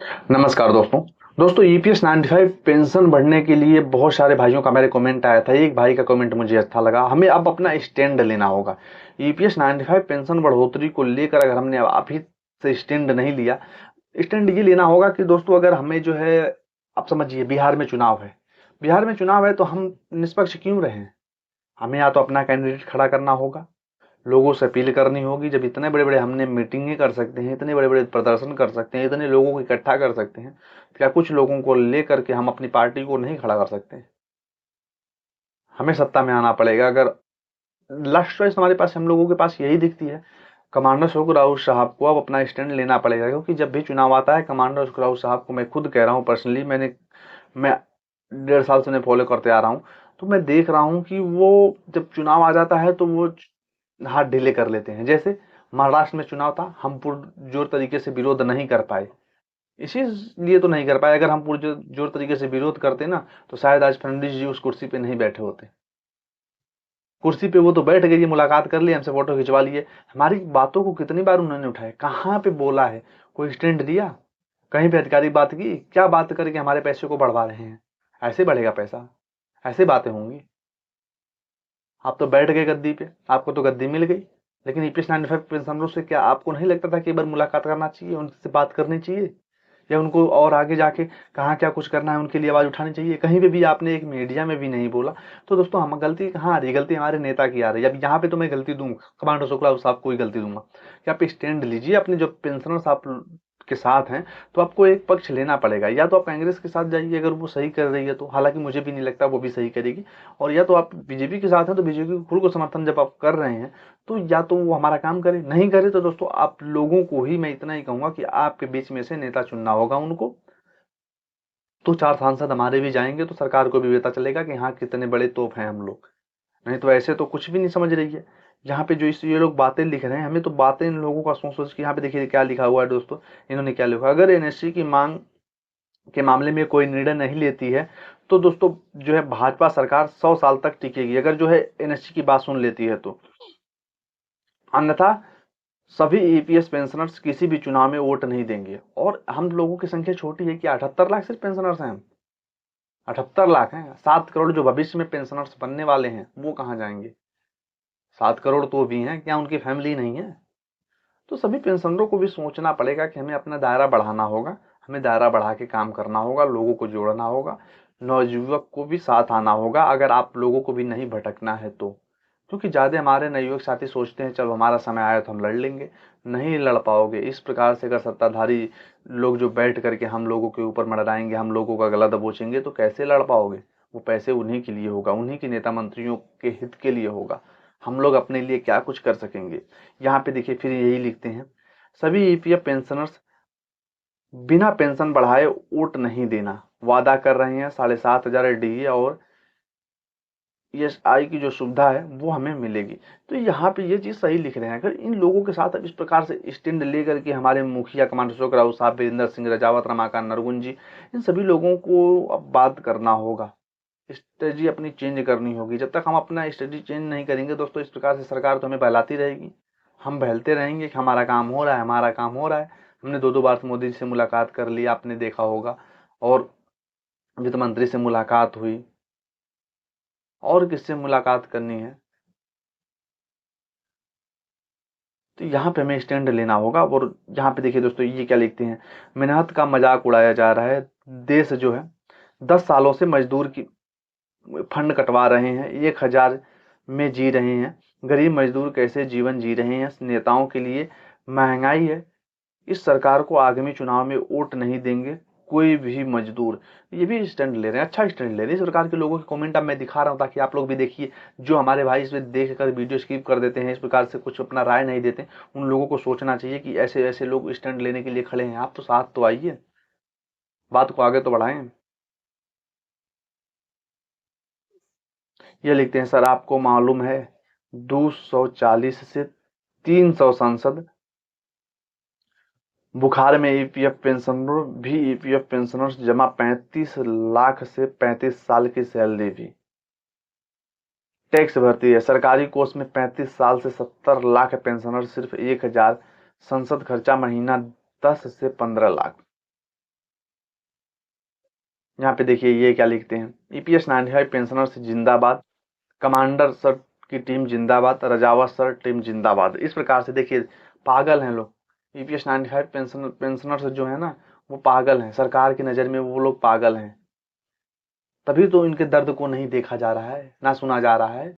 नमस्कार दोस्तों EPS 95 pension बढ़ने के लिए बहुत सारे भाइयों का मेरे कमेंट आया था। एक भाई का कमेंट मुझे अच्छा लगा। हमें अब अपना स्टैंड लेना होगा। ईपीएस 95 पेंशन बढ़ोतरी को लेकर अगर हमने अभी से स्टैंड नहीं लिया, स्टैंड ये लेना होगा कि दोस्तों अगर हमें जो है, आप समझिए बिहार में चुनाव है। बिहार में चुनाव है तो हम निष्पक्ष क्यों रहें? हमें या तो अपना कैंडिडेट खड़ा करना होगा, लोगों से अपील करनी होगी। जब इतने बड़े बड़े हमने मीटिंगें कर सकते हैं, इतने बड़े बड़े प्रदर्शन कर सकते हैं, इतने लोगों को इकट्ठा कर सकते हैं, तो क्या कुछ लोगों को लेकर के हम अपनी पार्टी को नहीं खड़ा कर सकते हैं? हमें सत्ता में आना पड़ेगा। अगर लास्ट चॉइस हमारे पास, हम लोगों के पास यही दिखती है, कमांडर अशोक राउत साहब को अब अपना स्टैंड लेना पड़ेगा। क्योंकि जब भी चुनाव आता है, कमांडर अशोक राउत साहब को मैं खुद कह रहा हूँ, पर्सनली मैं 1.5 साल से उन्हें फॉलो करते आ रहा हूँ, तो मैं देख रहा हूँ कि वो जब चुनाव आ जाता है तो वो हाथ ढीले कर लेते हैं। जैसे महाराष्ट्र में चुनाव था, हम पुरजोर तरीके से विरोध नहीं कर पाए। इसीलिए तो नहीं कर पाए। अगर हम पुरजोर तरीके से विरोध करते ना, तो शायद आज फडणवीस जी उस कुर्सी पे नहीं बैठे होते। कुर्सी पे वो तो बैठ गए, मुलाकात कर ली, हमसे फोटो खिंचवा लिए। हमारी बातों को कितनी बार उन्होंने उठाया, कहाँ पे बोला है, कोई स्टैंड दिया? कहीं पे अधिकारी बात की? क्या बात करके हमारे पैसे को बढ़वा रहे हैं? ऐसे बढ़ेगा पैसा? ऐसे बातें होंगी? आप तो बैठ गए गद्दी पे, आपको तो गद्दी मिल गई। लेकिन ईपीएस 95 पेंशनरों से क्या आपको नहीं लगता था कि एक बार मुलाकात करना चाहिए, उनसे बात करनी चाहिए, या उनको और आगे जाके कहाँ क्या कुछ करना है उनके लिए आवाज उठानी चाहिए? कहीं पे भी आपने एक मीडिया में भी नहीं बोला। तो दोस्तों हम गलती कहाँ आ रही है? गलती हमारे नेता की आ रही है। अब यहाँ पे तो मैं गलती दूंगा, कमांडो शुक्ला साहब को ही गलती दूंगा कि आप स्टैंड लीजिए अपने जो पेंशनर्स आप के साथ हैं। तो आपको एक पक्ष लेना पड़ेगा। या तो आप कांग्रेस के साथ जाइए अगर वो सही कर रही है तो, हालांकि मुझे भी नहीं लगता वो भी सही करेगी। और या तो आप बीजेपी के साथ हैं, तो बीजेपी को खुल को समर्थन जब आप कर रहे हैं, तो या तो वो हमारा काम करे, नहीं करे तो दोस्तों आप लोगों को ही मैं इतना ही कहूंगा कि आपके बीच में से नेता चुनना होगा उनको। तो 4 सांसद हमारे भी जाएंगे तो सरकार को भी पता चलेगा कि हाँ कितने बड़े तोप हैं हम लोग। नहीं तो ऐसे तो कुछ भी नहीं समझ रही है। यहाँ पे जो इस ये लोग बातें लिख रहे हैं, हमें तो बातें इन लोगों का सोच सोच के, यहाँ पे देखिए क्या लिखा हुआ है दोस्तों। इन्होंने क्या लिखा, अगर एनएससी की मांग के मामले में कोई निर्णय नहीं लेती है तो दोस्तों जो है भाजपा सरकार 100 साल तक टिकेगी, अगर जो है एनएससी की बात सुन लेती है तो। अन्यथा सभी ईपीएस पेंशनर्स किसी भी चुनाव में वोट नहीं देंगे। और हम लोगों की संख्या छोटी है कि 78 लाख सिर्फ पेंशनर्स हैं। 78 लाख हैं। 7 करोड़ जो भविष्य में पेंशनर्स बनने वाले हैं वो कहाँ जाएंगे? 7 करोड़ तो भी हैं, क्या उनकी फैमिली नहीं है? तो सभी पेंशनरों को भी सोचना पड़ेगा कि हमें अपना दायरा बढ़ाना होगा। हमें दायरा बढ़ा के काम करना होगा, लोगों को जोड़ना होगा, नवयुवक को भी साथ आना होगा अगर आप लोगों को भी नहीं भटकना है तो। क्योंकि ज़्यादा हमारे नवयुवक साथी सोचते हैं चलो हमारा समय आया तो हम लड़ लेंगे। नहीं लड़ पाओगे। इस प्रकार से अगर सत्ताधारी लोग जो बैठ करके हम लोगों के ऊपर मंडराएंगे, हम लोगों का गला दबोचेंगे, तो कैसे लड़ पाओगे? वो पैसे उन्हीं के लिए होगा, उन्हीं के नेता मंत्रियों के हित के लिए होगा। हम लोग अपने लिए क्या कुछ कर सकेंगे? यहाँ पे देखिए फिर यही लिखते हैं, सभी ईपीएफ पेंशनर्स बिना पेंशन बढ़ाए वोट नहीं देना वादा कर रहे हैं। 7,500 डीए और ईएसआई की जो सुविधा है वो हमें मिलेगी। तो यहाँ पे ये चीज सही लिख रहे हैं। अगर इन लोगों के साथ अब इस प्रकार से स्टैंड लेकर के हमारे मुखिया कमांडर अशोक राउत साहब, वीरेंद्र सिंह राजावत, रमाकांत नरगुन जी, इन सभी लोगों को अब बात करना होगा, स्ट्रेटजी अपनी चेंज करनी होगी। जब तक हम अपना स्ट्रेटजी चेंज नहीं करेंगे दोस्तों, इस प्रकार से सरकार तो हमें बहलाती रहेगी। हम बहलते रहेंगे कि हमारा काम हो रहा है, हमारा काम हो रहा है। हमने 2-2 बार मोदी जी से मुलाकात कर ली, आपने देखा होगा। और वित्त मंत्री से मुलाकात हुई। और किससे मुलाकात करनी है? तो यहाँ पे हमें स्टैंड लेना होगा। और यहाँ पे देखिए दोस्तों ये क्या लिखते हैं, मेहनत का मजाक उड़ाया जा रहा है। देश जो है 10 सालों से मजदूर की फंड कटवा रहे हैं, 1,000 में जी रहे हैं। गरीब मजदूर कैसे जीवन जी रहे हैं? नेताओं के लिए महंगाई है। इस सरकार को आगामी चुनाव में वोट नहीं देंगे कोई भी मजदूर। ये भी स्टैंड ले रहे हैं, अच्छा स्टैंड ले रहे हैं। सरकार के लोगों के कमेंट अब मैं दिखा रहा हूँ ताकि आप लोग भी देखिए। जो हमारे भाई इसमें देख कर वीडियो स्किप कर देते हैं, इस प्रकार से कुछ अपना राय नहीं देते, उन लोगों को सोचना चाहिए कि ऐसे ऐसे लोग स्टैंड लेने के लिए खड़े हैं। आप तो साथ तो आइए, बात को आगे तो बढ़ाएं। ये लिखते हैं, सर आपको मालूम है 240 से 300 सांसद बुखार में ईपीएफ पेंशनर भी ईपीएफ पेंशनर्स जमा 35 लाख से 35 साल की सैलरी भी टैक्स भरती है। सरकारी कोष में 35 साल से 70 लाख पेंशनर सिर्फ 1,000। संसद खर्चा महीना 10 से 15 लाख। यहाँ पे देखिए ये क्या लिखते हैं, ईपीएस 95 पेंशनर्स जिंदाबाद, कमांडर सर की टीम जिंदाबाद, रजावत सर टीम जिंदाबाद। इस प्रकार से देखिए पागल हैं लोग। ईपीएस 95 पेंशनर्स जो है ना वो पागल हैं, सरकार की नज़र में वो लोग पागल हैं। तभी तो इनके दर्द को नहीं देखा जा रहा है, ना सुना जा रहा है।